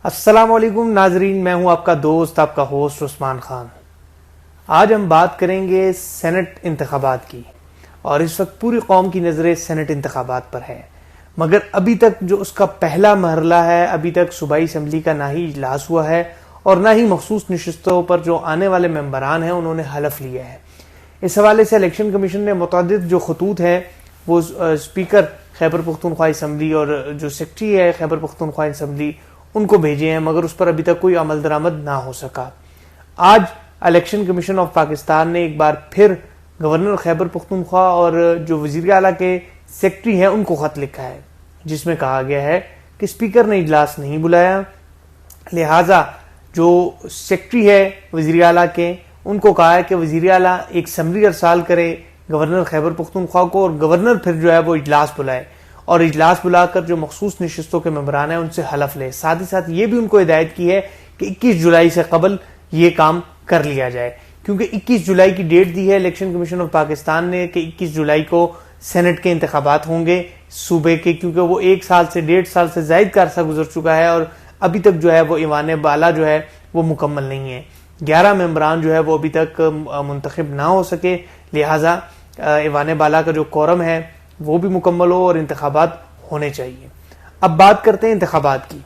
السلام علیکم ناظرین، میں ہوں آپ کا دوست، آپ کا ہوسٹ عثمان خان۔ آج ہم بات کریں گے سینٹ انتخابات کی، اور اس وقت پوری قوم کی نظریں سینٹ انتخابات پر ہے، مگر ابھی تک جو اس کا پہلا مرحلہ ہے، ابھی تک صوبائی اسمبلی کا نہ ہی اجلاس ہوا ہے اور نہ ہی مخصوص نشستوں پر جو آنے والے ممبران ہیں انہوں نے حلف لیا ہے۔ اس حوالے سے الیکشن کمیشن نے متعدد جو خطوط ہیں وہ اسپیکر خیبر پختونخوا اسمبلی اور جو سیکرٹری ہے خیبر پختونخوا اسمبلی ان کو بھیجے ہیں، مگر اس پر ابھی تک کوئی عمل درآمد نہ ہو سکا۔ آج الیکشن کمیشن آف پاکستان نے ایک بار پھر گورنر خیبر پختونخوا اور جو وزیر اعلیٰ کے سیکرٹری ہیں ان کو خط لکھا ہے، جس میں کہا گیا ہے کہ اسپیکر نے اجلاس نہیں بلایا، لہٰذا جو سیکرٹری ہے وزیر اعلیٰ کے ان کو کہا ہے کہ وزیر اعلیٰ ایک سمری ارسال کرے گورنر خیبر پختونخوا کو، اور گورنر پھر جو ہے وہ اجلاس بلائے اور اجلاس بلا کر جو مخصوص نشستوں کے ممبران ہیں ان سے حلف لے۔ ساتھ ہی ساتھ یہ بھی ان کو ہدایت کی ہے کہ 21 جولائی سے قبل یہ کام کر لیا جائے، کیونکہ 21 جولائی کی ڈیٹ دی ہے الیکشن کمیشن آف پاکستان نے کہ 21 جولائی کو سینٹ کے انتخابات ہوں گے صوبے کے، کیونکہ وہ 1 سال سے 1.5 سال سے زائد کا عرصہ گزر چکا ہے اور ابھی تک جو ہے وہ ایوان بالا جو ہے وہ مکمل نہیں ہے۔ 11 ممبران جو ہے وہ ابھی تک منتخب نہ ہو سکے، لہٰذا ایوان بالا کا جو کورم ہے وہ بھی مکمل ہو اور انتخابات ہونے چاہیے۔ اب بات کرتے ہیں انتخابات کی۔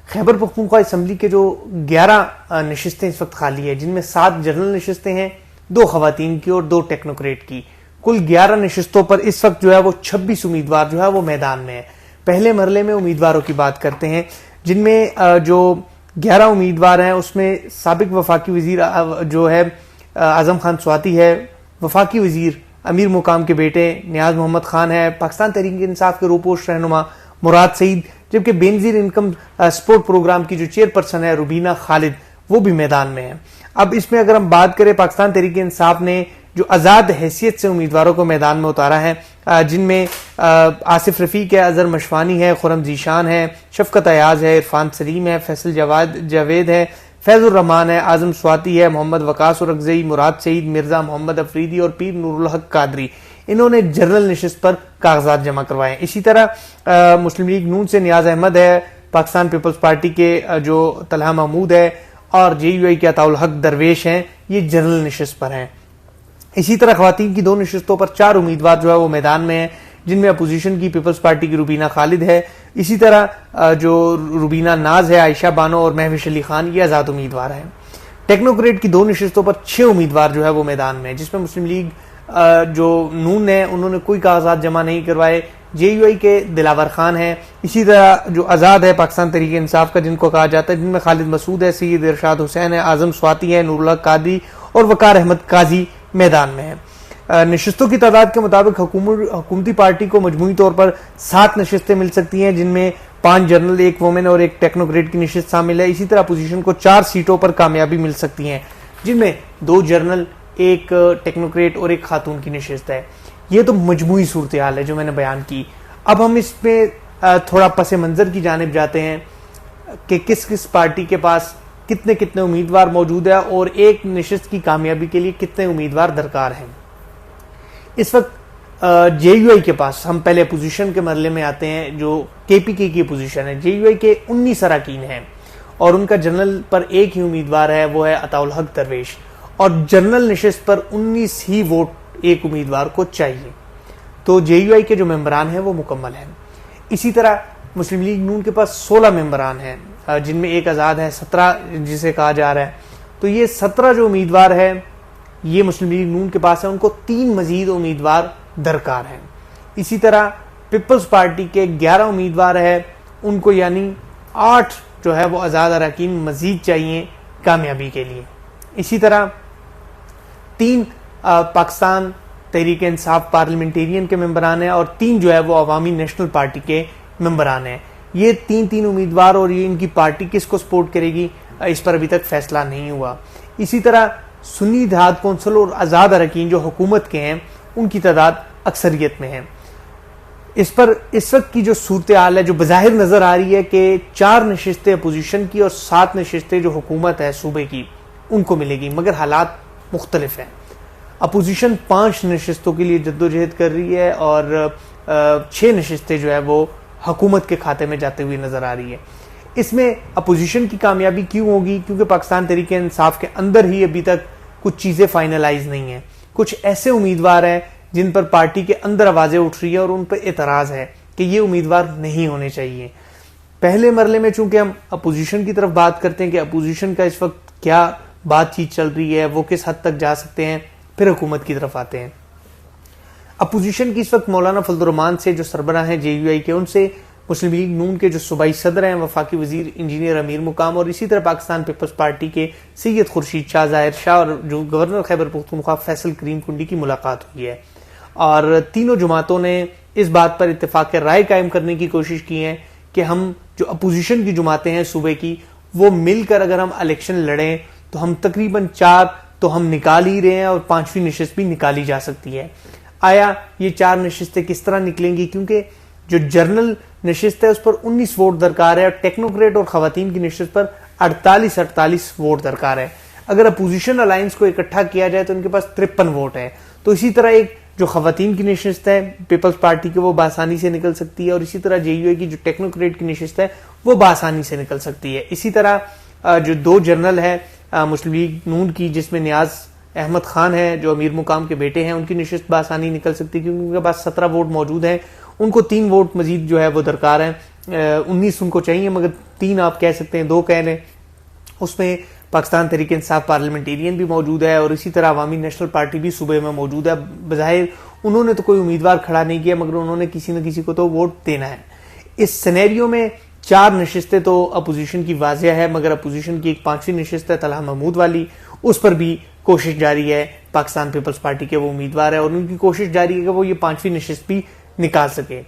خیبر پختونخوا اسمبلی کے جو 11 نشستیں اس وقت خالی ہے، جن میں 7 جنرل نشستیں ہیں، 2 خواتین کی اور 2 ٹیکنوکریٹ کی، کل 11 نشستوں پر اس وقت جو ہے وہ 26 امیدوار جو ہے وہ میدان میں ہے۔ پہلے مرحلے میں امیدواروں کی بات کرتے ہیں، جن میں جو 11 امیدوار ہیں اس میں سابق وفاقی وزیر جو ہے اعظم خان سواتی ہے، وفاقی وزیر امیر مقام کے بیٹے نیاز محمد خان ہے، پاکستان تحریک انصاف کے روپوش رہنما مراد سعید، جبکہ بے نظیر انکم سپورٹ پروگرام کی جو چیئرپرسن ہے روبینہ خالد وہ بھی میدان میں ہے۔ اب اس میں اگر ہم بات کریں، پاکستان تحریک انصاف نے جو آزاد حیثیت سے امیدواروں کو میدان میں اتارا ہے، جن میں آصف رفیق ہے، اظہر مشوانی ہے، خرم ذیشان ہے، شفقت ایاز ہے، عرفان سلیم ہے، فیصل جاوید ہے، فیض الرحمان ہے، اعظم سواتی ہے، محمد وقاص اورکزئی، مراد سعید، مرزا محمد افریدی اور پیر نور الحق قادری، انہوں نے جنرل نشست پر کاغذات جمع کروائے۔ اسی طرح مسلم لیگ نون سے نیاز احمد ہے، پاکستان پیپلز پارٹی کے جو طلحہ محمود ہے اور جے یو آئی کے عطاء الحق درویش ہیں، یہ جنرل نشست پر ہیں۔ اسی طرح خواتین کی 2 نشستوں پر 4 امیدوار جو ہے وہ میدان میں ہیں، جن میں اپوزیشن کی پیپلز پارٹی کی روبینہ خالد ہے، اسی طرح جو روبینہ ناز ہے، عائشہ بانو اور مہوش علی خان، یہ آزاد امیدوار ہیں۔ ٹیکنوکریٹ کی 2 نشستوں پر 6 امیدوار جو ہے وہ میدان میں ہیں، جس میں مسلم لیگ جو نون ہے انہوں نے کوئی کاغذات جمع نہیں کروائے، جے یو آئی کے دلاور خان ہیں، اسی طرح جو آزاد ہے پاکستان تحریک انصاف کا جن کو کہا جاتا ہے، جن میں خالد مسعود ہے، سید ارشاد حسین ہے، اعظم سواتی ہے، نور الحق قادری اور وقار احمد قاضی میدان میں ہے۔ نشستوں کی تعداد کے مطابق حکومتی پارٹی کو مجموعی طور پر 7 نشستیں مل سکتی ہیں، جن میں 5 جنرل، 1 وومن اور 1 ٹیکنوکریٹ کی نشست شامل ہے۔ اسی طرح اپوزیشن کو 4 سیٹوں پر کامیابی مل سکتی ہیں، جن میں 2 جنرل، 1 ٹیکنوکریٹ اور 1 خاتون کی نشست ہے۔ یہ تو مجموعی صورتحال ہے جو میں نے بیان کی۔ اب ہم اس میں تھوڑا پس منظر کی جانب جاتے ہیں کہ کس کس پارٹی کے پاس کتنے امیدوار موجود ہے اور ایک نشست کی کامیابی کے لیے کتنے امیدوار درکار ہیں۔ اس وقت جے یو آئی کے پاس، ہم پہلے اپوزیشن کے مرحلے میں آتے ہیں، جو کے پی کے کی اپوزیشن ہے، جے یو آئی کے 19 اراکین ہیں اور ان کا جنرل پر 1 ہی امیدوار ہے، وہ ہے عطاء الحق درویش، اور جنرل نشست پر 19 ہی ووٹ ایک امیدوار کو چاہیے، تو جے یو آئی کے جو ممبران ہیں وہ مکمل ہیں۔ اسی طرح مسلم لیگ نون کے پاس 16 ممبران ہیں، جن میں 1 آزاد ہے، 17 جسے کہا جا رہا ہے، تو یہ 17 جو امیدوار ہے یہ مسلم لیگ نون کے پاس ہے، ان کو 3 مزید امیدوار درکار ہیں۔ اسی طرح پیپلز پارٹی کے 11 امیدوار ہے، ان کو یعنی 8 جو ہے وہ آزاد اراکین مزید چاہیے کامیابی کے لیے۔ اسی طرح 3 پاکستان تحریک انصاف پارلیمنٹیرین کے ممبران ہیں اور 3 جو ہے وہ عوامی نیشنل پارٹی کے ممبران ہیں۔ یہ 3 امیدوار اور یہ ان کی پارٹی کس کو سپورٹ کرے گی اس پر ابھی تک فیصلہ نہیں ہوا۔ اسی طرح سنی اتحاد کونسل اور آزاد اراکین جو حکومت کے ہیں ان کی تعداد اکثریت میں ہے۔ اس پر اس وقت کی جو صورتحال ہے جو بظاہر نظر آ رہی ہے کہ 4 نشستیں اپوزیشن کی اور 7 نشستیں جو حکومت ہے صوبے کی ان کو ملے گی، مگر حالات مختلف ہیں۔ اپوزیشن 5 نشستوں کے لیے جدوجہد کر رہی ہے اور 6 نشستیں جو ہے وہ حکومت کے کھاتے میں جاتے ہوئے نظر آ رہی ہے۔ اس میں اپوزیشن کی کامیابی کیوں ہوگی؟ کیونکہ پاکستان تحریک انصاف کے اندر ہی ابھی تک کچھ چیزیں فائنلائز نہیں ہیں. کچھ ایسے امیدوار ہیں جن پر پارٹی کے اندر آوازیں اٹھ رہی ہیں اور ان پر اعتراض ہے کہ یہ امیدوار نہیں ہونے چاہیے. پہلے مرحلے میں چونکہ ہم اپوزیشن کی طرف بات کرتے ہیں کہ اپوزیشن کا اس وقت کیا بات چیت چل رہی ہے، وہ کس حد تک جا سکتے ہیں، پھر حکومت کی طرف آتے ہیں. اپوزیشن کی اس وقت مولانا فضل الرحمان سے جو سربراہ ہیں JUI کے، ان سے مسلم لیگ نون کے جو صوبائی صدر ہیں وفاقی وزیر انجینئر امیر مقام، اور اسی طرح پاکستان پیپلز پارٹی کے سید خورشید شاہ ظاہر شاہ اور جو گورنر خیبر پختونخوا فیصل کریم کنڈی کی ملاقات ہوئی ہے. اور تینوں جماعتوں نے اس بات پر اتفاق رائے قائم کرنے کی کوشش کی ہے کہ ہم جو اپوزیشن کی جماعتیں ہیں صوبے کی، وہ مل کر اگر ہم الیکشن لڑیں تو ہم تقریباً 4 تو ہم نکال ہی رہے ہیں اور 5ویں نشست بھی نکالی جا سکتی ہے. آیا یہ 4 نشستیں کس طرح نکلیں گی؟ کیونکہ جو جرنل نشست ہے اس پر 19 ووٹ درکار ہے اور ٹیکنوکریٹ اور خواتین کی نشست پر 48 ووٹ درکار ہے. اگر اپوزیشن الائنس کو اکٹھا کیا جائے تو ان کے پاس 53 ووٹ ہے. تو اسی طرح ایک جو خواتین کی نشست ہے پیپلز پارٹی کے، وہ بآسانی سے نکل سکتی ہے، اور اسی طرح JUI کی جو ٹیکنوکریٹ کی نشست ہے وہ بآسانی سے نکل سکتی ہے. اسی طرح جو 2 جرنل ہے مسلم لیگ نون کی، جس میں نیاز احمد خان ہے جو امیر مقام کے بیٹے ہیں، ان کی نشست بآسانی نکل سکتی ہے کیونکہ ان کے پاس 17 ووٹ موجود ہیں. ان کو 3 ووٹ مزید جو ہے وہ درکار ہیں. 19 ان کو چاہیے مگر 3 آپ کہہ سکتے ہیں، 2 کہہ لیں. اس میں پاکستان تحریک انصاف پارلیمنٹیرین بھی موجود ہے اور اسی طرح عوامی نیشنل پارٹی بھی صوبے میں موجود ہے. بظاہر انہوں نے تو کوئی امیدوار کھڑا نہیں کیا مگر انہوں نے کسی نہ کسی کو تو ووٹ دینا ہے. اس سینیریو میں 4 نشستیں تو اپوزیشن کی واضح ہے، مگر اپوزیشن کی ایک 5ویں نشست ہے طلحہ محمود والی، اس پر بھی کوشش جاری ہے. پاکستان پیپلز پارٹی کے وہ امیدوار ہے اور ان کی کوشش جاری ہے کہ وہ یہ 5ویں نشست بھی نکال سکے.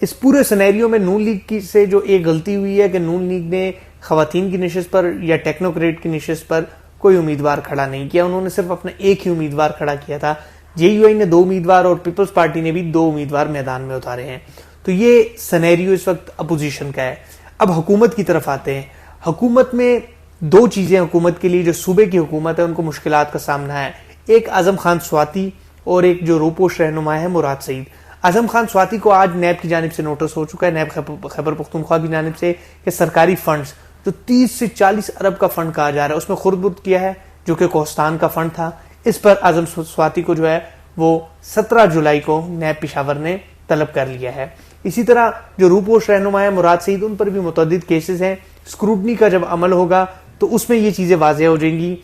اس پورے سینیریو میں نون لیگ کی سے جو ایک غلطی ہوئی ہے کہ نون لیگ نے خواتین کی نشست پر یا ٹیکنوکریٹ کی نشست پر کوئی امیدوار کھڑا نہیں کیا. انہوں نے صرف اپنا ایک ہی امیدوار کھڑا کیا تھا. JUI نے 2 امیدوار اور پیپلز پارٹی نے بھی 2 امیدوار میدان میں اتارے ہیں. تو یہ سینیریو اس وقت اپوزیشن کا ہے. اب حکومت کی طرف آتے ہیں. حکومت میں 2 چیزیں حکومت کے لیے، جو صوبے کی حکومت ہے ان کو مشکلات کا سامنا ہے. ایک اعظم خان سواتی اور ایک جو روپوش رہنما ہے مراد سعید. اعظم خان سواتی کو آج نیب کی جانب سے نوٹس ہو چکا ہے، نیب خیبر پختونخوا کی جانب سے، کہ سرکاری فنڈز جو 30 سے 40 ارب کا فنڈ کہا جا رہا ہے اس میں خرد کیا ہے جو کہ کوہستان کا فنڈ تھا. اس پر اعظم سواتی کو جو ہے وہ 17 جولائی کو نیب پشاور نے طلب کر لیا ہے. اسی طرح جو روپوش رہنما ہے مراد سعید، ان پر بھی متعدد کیسز ہیں. اسکروٹنی کا جب عمل ہوگا تو اس میں یہ چیزیں واضح ہو جائیں گی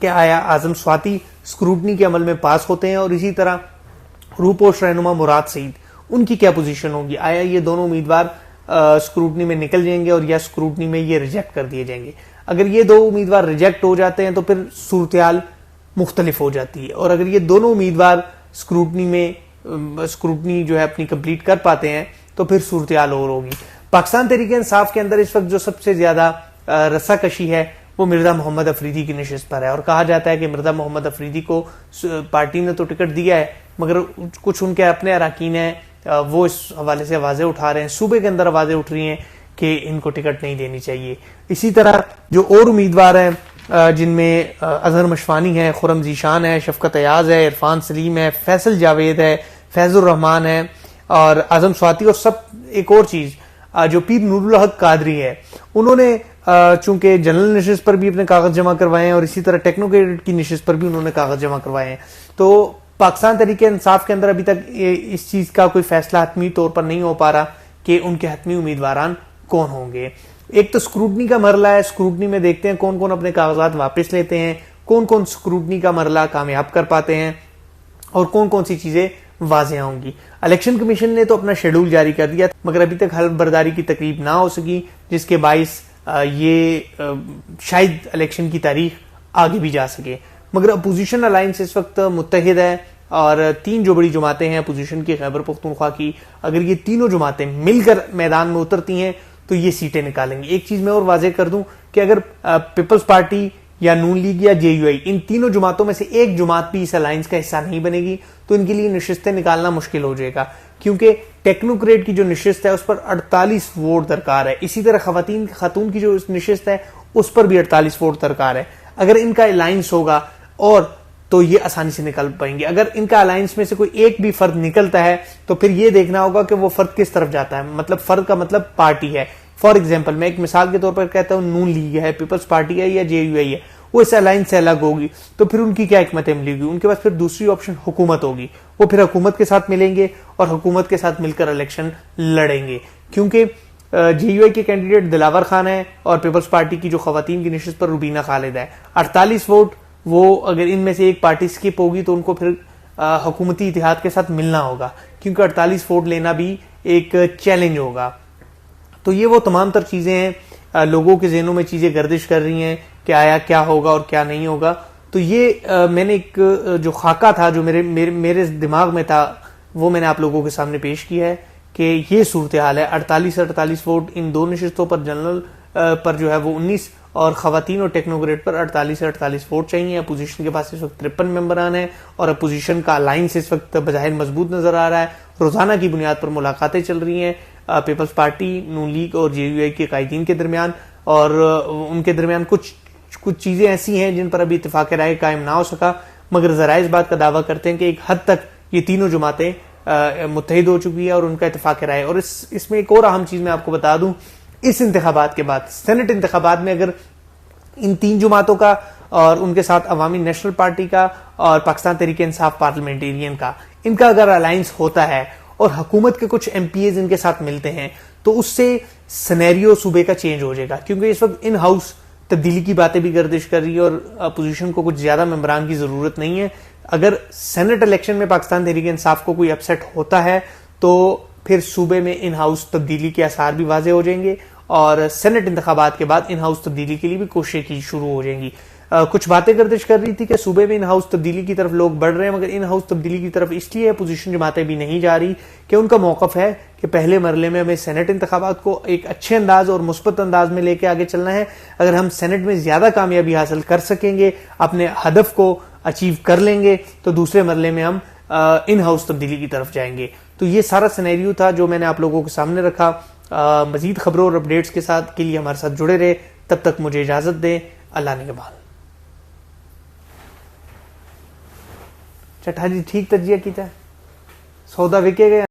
کہ آیا اعظم سواتی اسکروٹنی کے عمل میں پاس ہوتے ہیں، اور اسی طرح روپوش رہنما مراد سعید ان کی کیا پوزیشن ہوگی. آیا یہ دونوں امیدوار اسکروٹنی میں نکل جائیں گے اور یا اسکروٹنی میں یہ ریجیکٹ کر دیے جائیں گے. اگر یہ 2 امیدوار ریجیکٹ ہو جاتے ہیں تو پھر صورتحال مختلف ہو جاتی ہے، اور اگر یہ دونوں امیدوار اسکروٹنی جو ہے اپنی کمپلیٹ کر پاتے ہیں تو پھر صورتحال اور ہوگی. پاکستان تحریک انصاف کے اندر اس وقت جو سب سے زیادہ رسا کشی ہے وہ مرزا محمد افریدی کی نشست پر ہے، اور کہا جاتا ہے کہ مرزا محمد افریدی کو پارٹی نے تو ٹکٹ دیا ہے مگر کچھ ان کے اپنے اراکین ہیں وہ اس حوالے سے آوازیں اٹھا رہے ہیں، صوبے کے اندر آوازیں اٹھ رہی ہیں کہ ان کو ٹکٹ نہیں دینی چاہیے. اسی طرح جو اور امیدوار ہیں جن میں اظہر مشفانی ہے، خرم ذیشان ہے، شفقت ایاز ہے، عرفان سلیم ہے، فیصل جاوید ہے، فیض الرحمان ہے اور اعظم سواتی. اور ایک اور چیز جو پیر نور الحق قادری ہے، انہوں نے چونکہ جنرل نشست پر بھی اپنے کاغذ جمع کروائے ہیں اور اسی طرح ٹیکنوکریٹ کی نشست پر بھی انہوں نے کاغذ جمع کروائے ہیں. تو پاکستان تحریک انصاف کے اندر ابھی تک اس چیز کا کوئی فیصلہ حتمی طور پر نہیں ہو پا رہا کہ ان کے حتمی امیدواران کون ہوں گے. ایک تو اسکروٹنی کا مرحلہ ہے، اسکروٹنی میں دیکھتے ہیں کون کون اپنے کاغذات واپس لیتے ہیں، کون کون اسکروٹنی کا مرحلہ کامیاب کر پاتے ہیں اور کون کون سی چیزیں واضح ہوں گی. الیکشن کمیشن نے تو اپنا شیڈول جاری کر دیا مگر ابھی تک حلف برداری کی تقریب نہ ہو سکی، جس کے باعث یہ شاید الیکشن کی تاریخ آگے بھی جا سکے. مگر اپوزیشن الائنس اس وقت متحد ہے اور 3 جو بڑی جماعتیں ہیں اپوزیشن کی خیبر پختونخوا کی، اگر یہ تینوں جماعتیں مل کر میدان میں اترتی ہیں تو یہ سیٹیں نکالیں گی. ایک چیز میں اور واضح کر دوں کہ اگر پیپلز پارٹی یا نون لیگ یا JUI ان تینوں جماعتوں میں سے ایک جماعت بھی اس الائنس کا حصہ نہیں بنے گی تو ان کے لیے نشستیں نکالنا مشکل ہو جائے گا، کیونکہ ٹیکنوکریٹ کی جو نشست ہے اس پر 48 ووٹ درکار ہے. اسی طرح خاتون کی جو نشست ہے اس پر بھی 48 ووٹ درکار ہے. اگر ان کا الائنس ہوگا اور تو یہ آسانی سے نکل پائیں گے. اگر ان کا الائنس میں سے کوئی ایک بھی فرد نکلتا ہے تو پھر یہ دیکھنا ہوگا کہ وہ فرد کس طرف جاتا ہے. مطلب فرد کا مطلب پارٹی ہے. فار ایگزامپل میں ایک مثال کے طور پر کہتا ہوں نون لیگ ہے, پیپلز پارٹی ہے یا جے یو آئی ہے, وہ اس الائنس سے الگ ہوگی, تو پھر ان کی کیا حکمت عملی ہوگی؟ ان کے پاس پھر دوسری آپشن حکومت ہوگی, وہ پھر حکومت کے ساتھ ملیں گے اور حکومت کے ساتھ مل کر الیکشن لڑیں گے. کیونکہ جے یو آئی کے کینڈیڈیٹ دلاور خان ہے اور پیپلز پارٹی کی جو خواتین کی نشست پر روبینہ خالد ہے. 48 ووٹ وہ اگر ان میں سے ایک پارٹی سکپ ہوگی تو ان کو پھر حکومتی اتحاد کے ساتھ ملنا ہوگا, کیونکہ 48 ووٹ لینا بھی ایک چیلنج ہوگا. تو یہ وہ تمام تر چیزیں ہیں, لوگوں کے ذہنوں میں چیزیں گردش کر رہی ہیں کہ آیا کیا ہوگا اور کیا نہیں ہوگا. تو یہ میں نے ایک جو خاکہ تھا جو میرے دماغ میں تھا وہ میں نے آپ لوگوں کے سامنے پیش کیا ہے کہ یہ صورتحال ہے. 48 ووٹ ان دو نشستوں پر, جنرل پر جو ہے وہ 19 اور خواتین اور ٹیکنوکریٹ پر 48 ووٹ چاہیے. اپوزیشن کے پاس اس وقت 53 ممبران ہیں اور اپوزیشن کا الائنس اس وقت بظاہر مضبوط نظر آ رہا ہے. روزانہ کی بنیاد پر ملاقاتیں چل رہی ہیں پیپلز پارٹی, نون لیگ اور جے یو آئی کے قائدین کے درمیان, اور ان کے درمیان کچھ چیزیں ایسی ہیں جن پر ابھی اتفاق رائے قائم نہ ہو سکا, مگر ذرائع اس بات کا دعویٰ کرتے ہیں کہ ایک حد تک یہ تینوں جماعتیں متحد ہو چکی ہے اور ان کا اتفاق رائے. اور اس میں ایک اور اہم چیز میں آپ کو بتا دوں, اس انتخابات کے بعد سینٹ انتخابات میں اگر ان تین جماعتوں کا اور ان کے ساتھ عوامی نیشنل پارٹی کا اور پاکستان تحریک انصاف پارلیمنٹیرین کا, ان کا اگر الائنس ہوتا ہے اور حکومت کے کچھ ایم پی ایز ان کے ساتھ ملتے ہیں, تو اس سے سینیریو صوبے کا چینج ہو جائے گا. کیونکہ اس وقت ان ہاؤس تبدیلی کی باتیں بھی گردش کر رہی ہے اور اپوزیشن کو کچھ زیادہ ممبران کی ضرورت نہیں ہے. اگر سینٹ الیکشن میں پاکستان تحریک انصاف کو کوئی اپسیٹ ہوتا ہے تو پھر صوبے میں ان ہاؤس تبدیلی کے آثار بھی واضح ہو جائیں گے اور سینٹ انتخابات کے بعد ان ہاؤس تبدیلی کے لیے بھی کوششیں کی شروع ہو جائیں گی. کچھ باتیں گردش کر رہی تھی کہ صوبے میں ان ہاؤس تبدیلی کی طرف لوگ بڑھ رہے ہیں, مگر ان ہاؤس تبدیلی کی طرف اس لیے اپوزیشن جماعتیں بھی نہیں جا رہی کہ ان کا موقف ہے کہ پہلے مرحلے میں ہمیں سینٹ انتخابات کو ایک اچھے انداز اور مثبت انداز میں لے کے آگے چلنا ہے. اگر ہم سینٹ میں زیادہ کامیابی حاصل کر سکیں گے, اپنے ہدف کو اچیو کر لیں گے, تو دوسرے مرحلے میں ہم ان ہاؤس تبدیلی کی طرف جائیں گے. تو یہ سارا سینیریو تھا جو میں نے آپ لوگوں کے سامنے رکھا. مزید خبروں اور اپڈیٹس کے ساتھ کے لیے ہمارے ساتھ جڑے رہے. تب تک مجھے اجازت دیں. اللہ نگہبان. چٹھا جی ٹھیک تجزیہ کیتا ہے, سودا وکے گئے.